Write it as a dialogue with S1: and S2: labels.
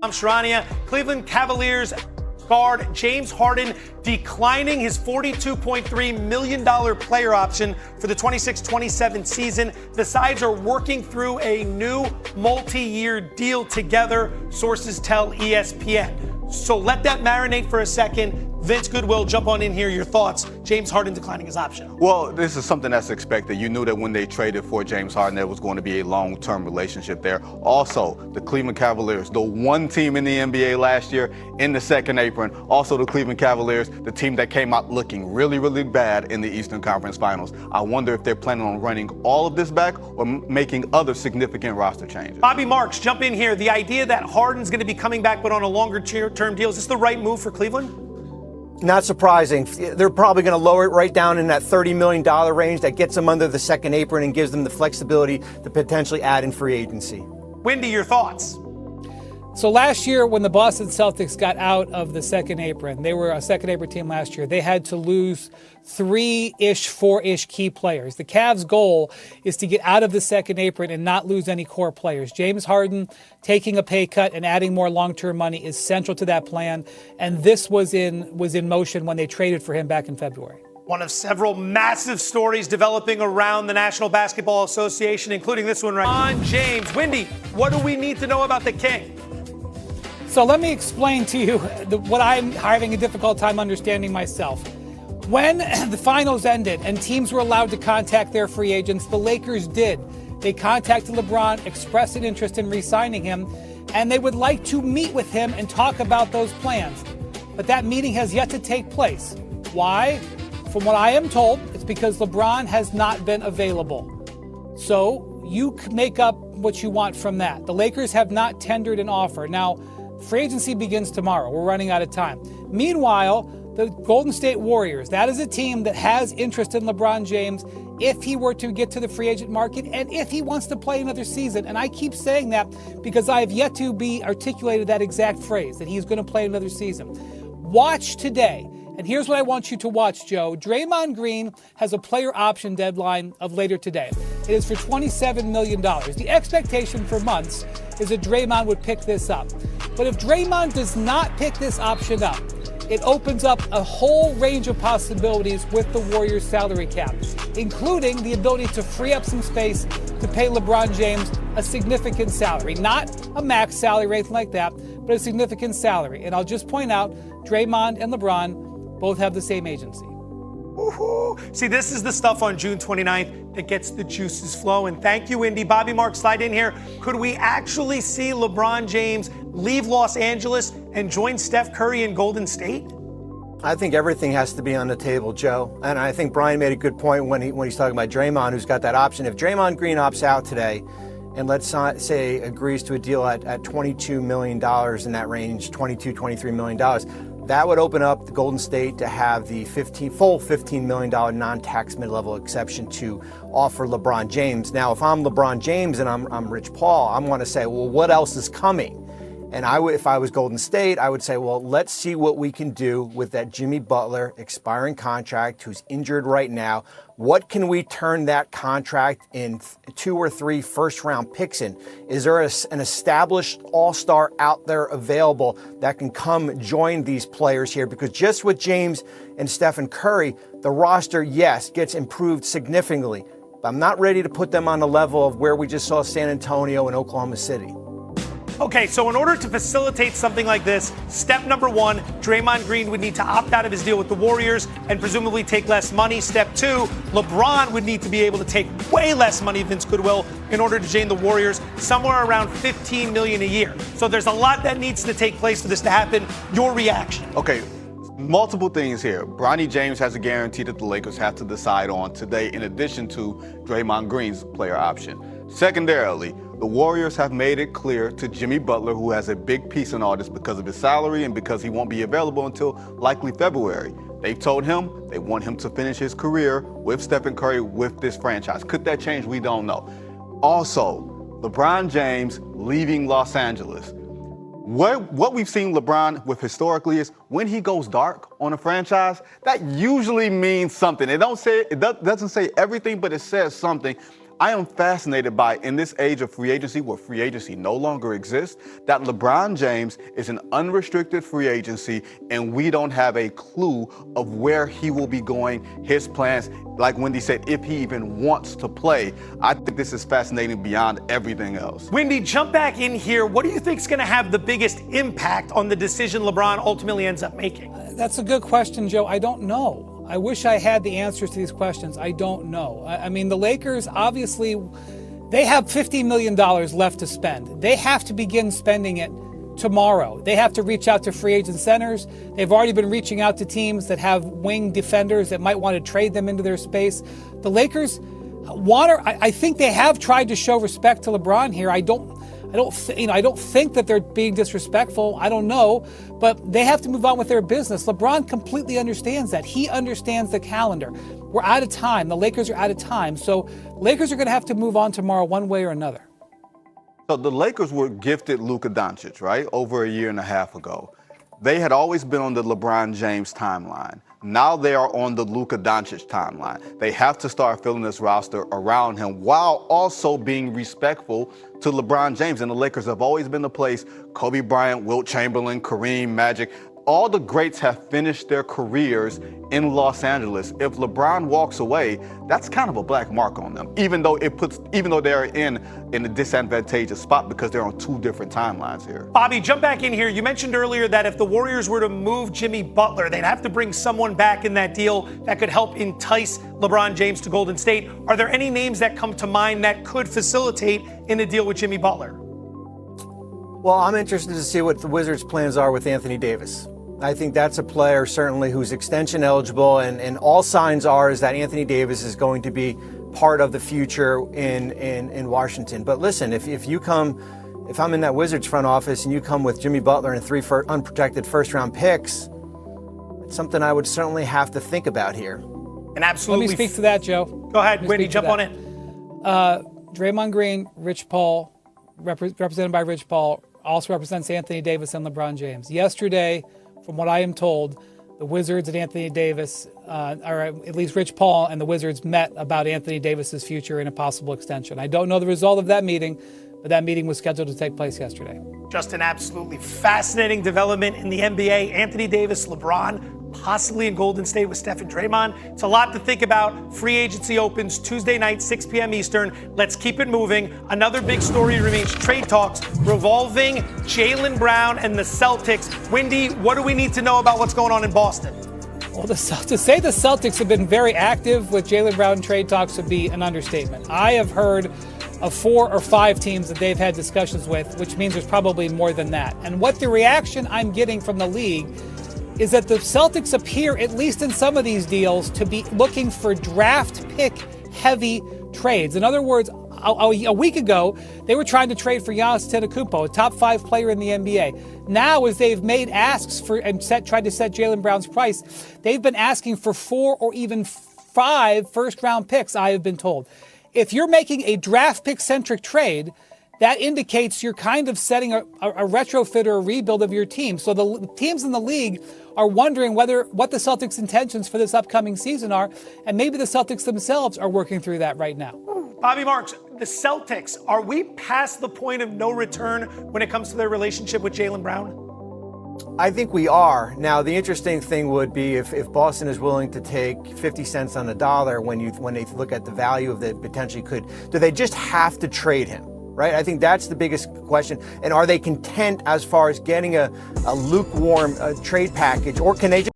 S1: I'm Sharania. Cleveland Cavaliers guard James Harden declining his $42.3 million player option for the 26-27 season. The sides are working through a new multi-year deal together, sources tell ESPN. So let that marinate for a second. Vince Goodwill, jump on in here. Your thoughts. James Harden declining his option.
S2: Well, this is something that's expected. You knew that when they traded for James Harden, there was going to be a long-term relationship there. Also, the Cleveland Cavaliers, the one team in the NBA last year in the second apron. Also, the Cleveland Cavaliers, the team that came out looking really, really bad in the Eastern Conference Finals. I wonder if they're planning on running all of this back or making other significant roster changes.
S1: Bobby Marks, jump in here. The idea that Harden's going to be coming back but on a longer-term deal, is this the right move for Cleveland?
S3: Not surprising. They're probably going to lower it right down in that $30 million range. That gets them under the second apron and gives them the flexibility to potentially add in free agency.
S1: Wendy, your thoughts?
S4: So last year when the Boston Celtics got out of the second apron, they were a second apron team last year, they had to lose 3-ish, 4-ish key players. The Cavs' goal is to get out of the second apron and not lose any core players. James Harden taking a pay cut and adding more long-term money is central to that plan, and this was in motion when they traded for him back in February.
S1: One of several massive stories developing around the National Basketball Association, including this one right on James. Wendy, what do we need to know about the King?
S4: So let me explain to you what I'm having a difficult time understanding myself. When the finals ended and teams were allowed to contact their free agents, the Lakers did. They contacted LeBron, expressed an interest in re-signing him, and they would like to meet with him and talk about those plans. But that meeting has yet to take place. Why? From what I am told, it's because LeBron has not been available. So you make up what you want from that. The Lakers have not tendered an offer. Now, free agency begins tomorrow. We're running out of time. Meanwhile, the Golden State Warriors, that is a team that has interest in LeBron James if he were to get to the free agent market and if he wants to play another season. And I keep saying that because I have yet to be articulated that exact phrase, that he's going to play another season. Watch today. And here's what I want you to watch, Joe. Draymond Green has a player option deadline of later today. It is for $27 million. The expectation for months is that Draymond would pick this up. But if Draymond does not pick this option up, it opens up a whole range of possibilities with the Warriors salary cap, including the ability to free up some space to pay LeBron James a significant salary. Not a max salary or anything like that, but a significant salary. And I'll just point out, Draymond and LeBron both have the same agency.
S1: Woo-hoo. See, this is the stuff on June 29th that gets the juices flowing. Thank you, Indy. Bobby Mark, slide in here. Could we actually see LeBron James leave Los Angeles and join Steph Curry in Golden State?
S3: I think everything has to be on the table, Joe. And I think Brian made a good point when he's talking about Draymond, who's got that option. If Draymond Green opts out today and let's say agrees to a deal at $22 million in that range, $23 million, that would open up the Golden State to have the full $15 million non-tax mid-level exception to offer LeBron James. Now, if I'm LeBron James and I'm Rich Paul, I'm going to say, well, what else is coming? And if I was Golden State, I would say, well, let's see what we can do with that Jimmy Butler expiring contract, who's injured right now. What can we turn that contract in 2 or 3 first-round picks in? Is there an established all-star out there available that can come join these players here? Because just with James and Stephen Curry, the roster, yes, gets improved significantly. But I'm not ready to put them on the level of where we just saw San Antonio and Oklahoma City.
S1: Okay, so in order to facilitate something like this, step number 1, Draymond Green would need to opt out of his deal with the Warriors and presumably take less money. Step 2, LeBron would need to be able to take way less money, Vince Goodwill, in order to join the Warriors, somewhere around $15 million a year. So there's a lot that needs to take place for this to happen. Your reaction?
S2: Okay, multiple things here. Bronny James has a guarantee that the Lakers have to decide on today, in addition to Draymond Green's player option. Secondarily, the Warriors have made it clear to Jimmy Butler, who has a big piece in all this because of his salary and because he won't be available until likely February. They told him they want him to finish his career with Stephen Curry with this franchise. Could that change? We don't know. Also, LeBron James leaving Los Angeles. What we've seen LeBron with historically is when he goes dark on a franchise, that usually means something. It doesn't say everything, but it says something. I am fascinated by, in this age of free agency where free agency no longer exists, that LeBron James is an unrestricted free agency and we don't have a clue of where he will be going, his plans, like Wendy said, if he even wants to play. I think this is fascinating beyond everything else.
S1: Wendy, jump back in here. What do you think is going to have the biggest impact on the decision LeBron ultimately ends up making?
S4: That's a good question, Joe. I don't know. I wish I had the answers to these questions. I don't know. I mean, the Lakers, obviously, they have $50 million left to spend. They have to begin spending it tomorrow. They have to reach out to free agent centers. They've already been reaching out to teams that have wing defenders that might want to trade them into their space. The Lakers I think they have tried to show respect to LeBron here. I don't think that they're being disrespectful. I don't know, but they have to move on with their business. LeBron completely understands that. He understands the calendar. We're out of time. The Lakers are out of time. So Lakers are going to have to move on tomorrow one way or another.
S2: So the Lakers were gifted Luka Doncic, right, over a year and a half ago. They had always been on the LeBron James timeline. Now they are on the Luka Doncic timeline. They have to start filling this roster around him while also being respectful to LeBron James. And the Lakers have always been the place, Kobe Bryant, Wilt Chamberlain, Kareem, Magic, all the greats have finished their careers in Los Angeles. If LeBron walks away, that's kind of a black mark on them, even though they're in a disadvantageous spot because they're on two different timelines here.
S1: Bobby, jump back in here. You mentioned earlier that if the Warriors were to move Jimmy Butler, they'd have to bring someone back in that deal that could help entice LeBron James to Golden State. Are there any names that come to mind that could facilitate in a deal with Jimmy Butler?
S3: Well, I'm interested to see what the Wizards' plans are with Anthony Davis. I think that's a player certainly who's extension eligible, and all signs are is that Anthony Davis is going to be part of the future in Washington. But listen, if I'm in that Wizards front office and you come with Jimmy Butler and three unprotected first-round picks, it's something I would certainly have to think about here.
S1: And absolutely.
S4: Let me speak to that, Joe.
S1: Go ahead, Wendy, jump on it.
S4: Draymond Green, Rich Paul, represented by Rich Paul, also represents Anthony Davis and LeBron James. Yesterday, from what I am told, the Wizards and Anthony Davis, or at least Rich Paul and the Wizards, met about Anthony Davis's future and a possible extension. I don't know the result of that meeting, but that meeting was scheduled to take place yesterday.
S1: Just an absolutely fascinating development in the NBA. Anthony Davis, LeBron, possibly in Golden State with Steph and Draymond. It's a lot to think about. Free agency opens Tuesday night, 6 p.m. Eastern. Let's keep it moving. Another big story remains trade talks revolving Jalen Brown and the Celtics. Wendy, what do we need to know about what's going on in Boston?
S4: Well, to say the Celtics have been very active with Jalen Brown trade talks would be an understatement. I have heard of 4 or 5 teams that they've had discussions with, which means there's probably more than that. And what the reaction I'm getting from the league is that the Celtics appear, at least in some of these deals, to be looking for draft pick heavy trades. In other words, a week ago, they were trying to trade for Giannis Antetokounmpo, a top 5 player in the NBA. Now, as they've made asks for and tried to set Jalen Brown's price, they've been asking for 4 or even 5 first-round picks, I have been told. If you're making a draft pick-centric trade, that indicates you're kind of setting a retrofit or a rebuild of your team. So the teams in the league are wondering what the Celtics' intentions for this upcoming season are, and maybe the Celtics themselves are working through that right now.
S1: Bobby Marks, the Celtics, are we past the point of no return when it comes to their relationship with Jalen Brown?
S3: I think we are. Now, the interesting thing would be if Boston is willing to take 50 cents on the dollar when they look at the value of that potentially could, do they just have to trade him? Right? I think that's the biggest question. And are they content as far as getting a lukewarm trade package, or can they just